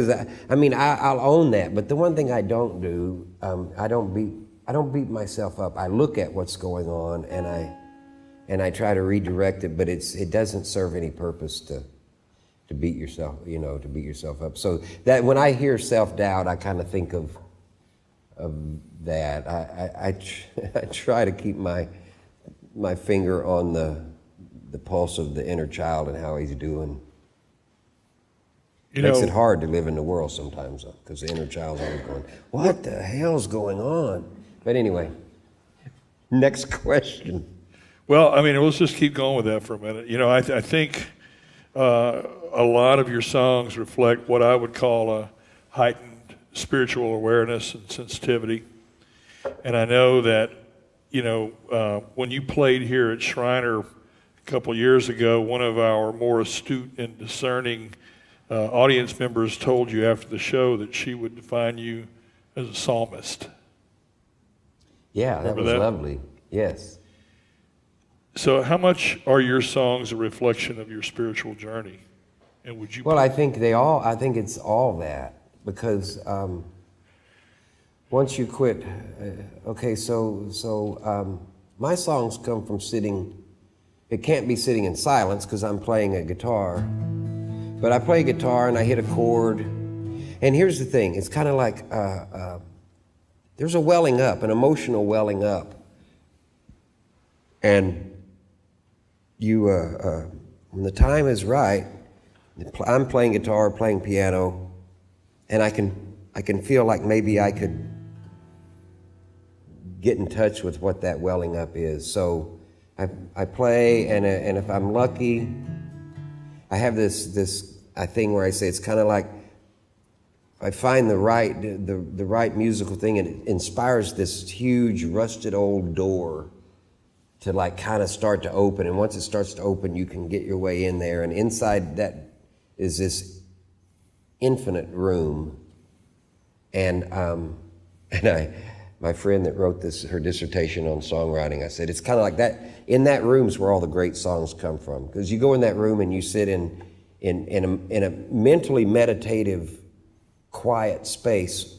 because I'll own that. But the one thing I don't do, I don't beat myself up. I look at what's going on and I try to redirect it, but it doesn't serve any purpose to beat yourself up. So that when I hear self-doubt, I kind of think of that. I try to keep my finger on the pulse of the inner child and how he's doing. Makes it hard to live in the world sometimes, because the inner child's always going, what the hell's going on? But anyway, next question. Well, let's just keep going with that for a minute. I think a lot of your songs reflect what I would call a heightened spiritual awareness and sensitivity. And I know that, when you played here at Shriner a couple years ago, one of our more astute and discerning audience members told you after the show that she would define you as a psalmist. Yeah, that was lovely. Yes. So how much are your songs a reflection of your spiritual journey? And would you? Well, I think it's all that, because once you quit, my songs come from sitting. It can't be sitting in silence because I'm playing a guitar, but I play guitar and I hit a chord. And here's the thing: it's kind of like there's a welling up, an emotional welling up, and you when the time is right. I'm playing guitar, playing piano, and I can feel like maybe I could get in touch with what that welling up is. So I play, and if I'm lucky, I have this thing where I say it's kind of like I find the right musical thing, and it inspires this huge rusted old door to like kind of start to open. And once it starts to open, you can get your way in there, and inside that is this infinite room. And my friend that wrote her dissertation on songwriting, I said, it's kind of like that. In that room's where all the great songs come from, because you go in that room and you sit in a mentally meditative, quiet space,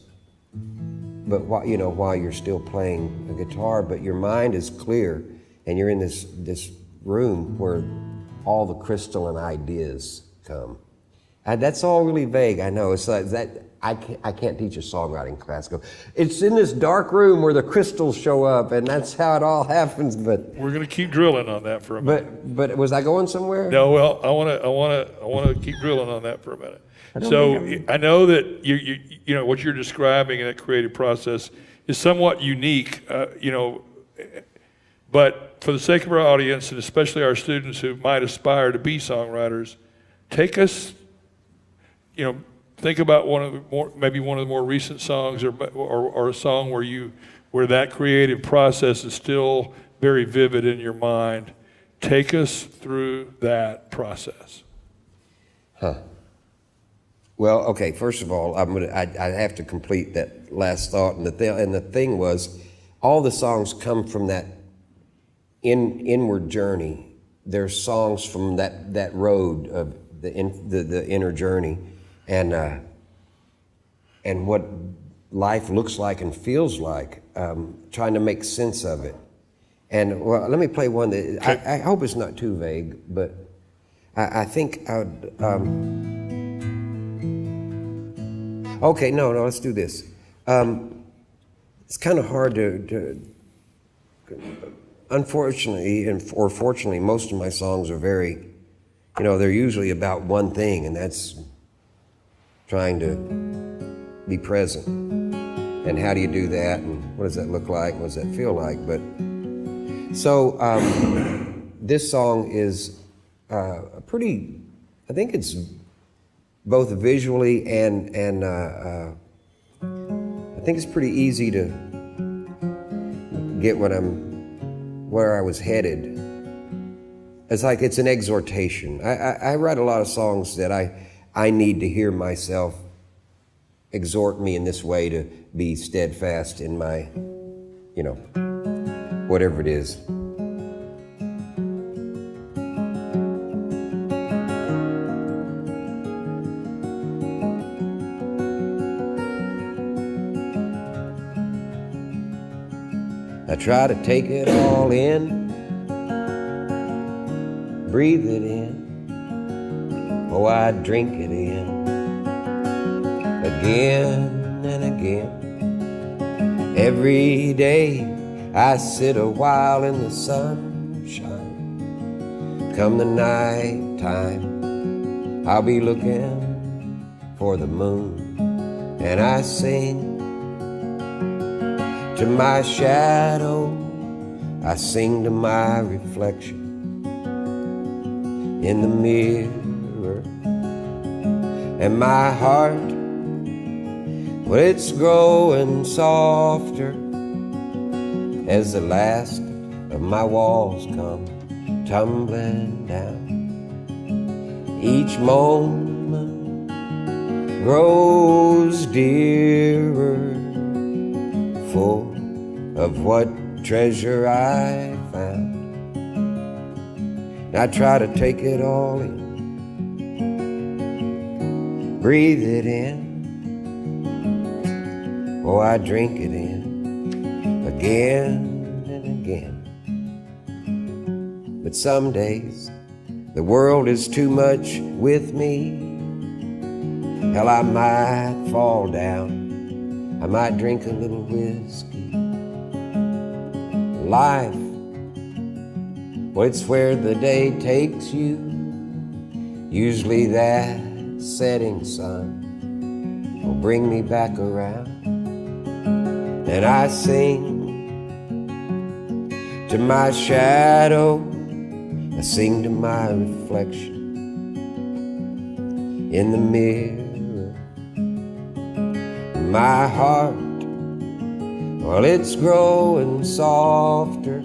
but while you're still playing a guitar, but your mind is clear, and you're in this room where all the crystalline ideas come. That's all really vague, I know. It's like that. I can't teach a songwriting class. It's in this dark room where the crystals show up, and that's how it all happens. But we're going to keep drilling on that for a minute. But was I going somewhere? No. Well, I want to keep drilling on that for a minute. So I know that you know what you're describing in that creative process is somewhat unique. But for the sake of our audience, and especially our students who might aspire to be songwriters, take us. Think about maybe one of the more recent songs, or a song where that creative process is still very vivid in your mind. Take us through that process. Well, okay. First of all, I have to complete that last thought, and the thing was, all the songs come from that inward journey. They're songs from that road of the inner journey. And what life looks like and feels like, trying to make sense of it. And well, let me play one that I hope it's not too vague, but I think I would. Okay, no, let's do this. It's kind of hard to unfortunately or fortunately, most of my songs are very, they're usually about one thing, and that's trying to be present. And how do you do that? And what does that look like? What does that feel like? But so this song is I think it's both visually and I think it's pretty easy to get where I was headed. It's like it's an exhortation. I write a lot of songs that I need to hear myself exhort me in this way to be steadfast in my, whatever it is. I try to take it all in, breathe it in, oh, I drink it in, again and again. Every day I sit a while in the sunshine. Come the night time, I'll be looking for the moon, and I sing to my shadow, I sing to my reflection in the mirror. And my heart, well, it's growing softer as the last of my walls come tumbling down. Each moment grows dearer, full of what treasure I found. I try to take it all in, breathe it in, oh, I drink it in, again and again. But some days the world is too much with me. Hell, I might fall down, I might drink a little whiskey. Life, well, it's where the day takes you. Usually that setting sun will bring me back around. And I sing to my shadow, I sing to my reflection in the mirror. My heart, well, it's growing softer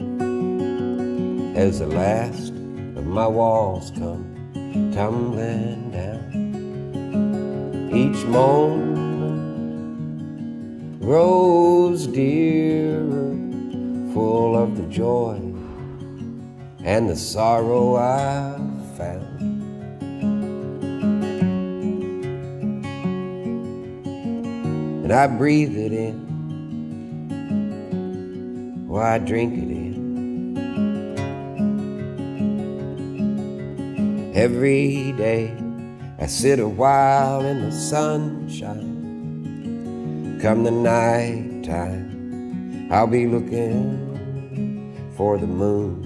as the last of my walls come tumbling down. Each moment grows dearer, full of the joy and the sorrow I've found. And I breathe it in, or I drink it in. Every day I sit a while in the sunshine. Come the night time, I'll be looking for the moon,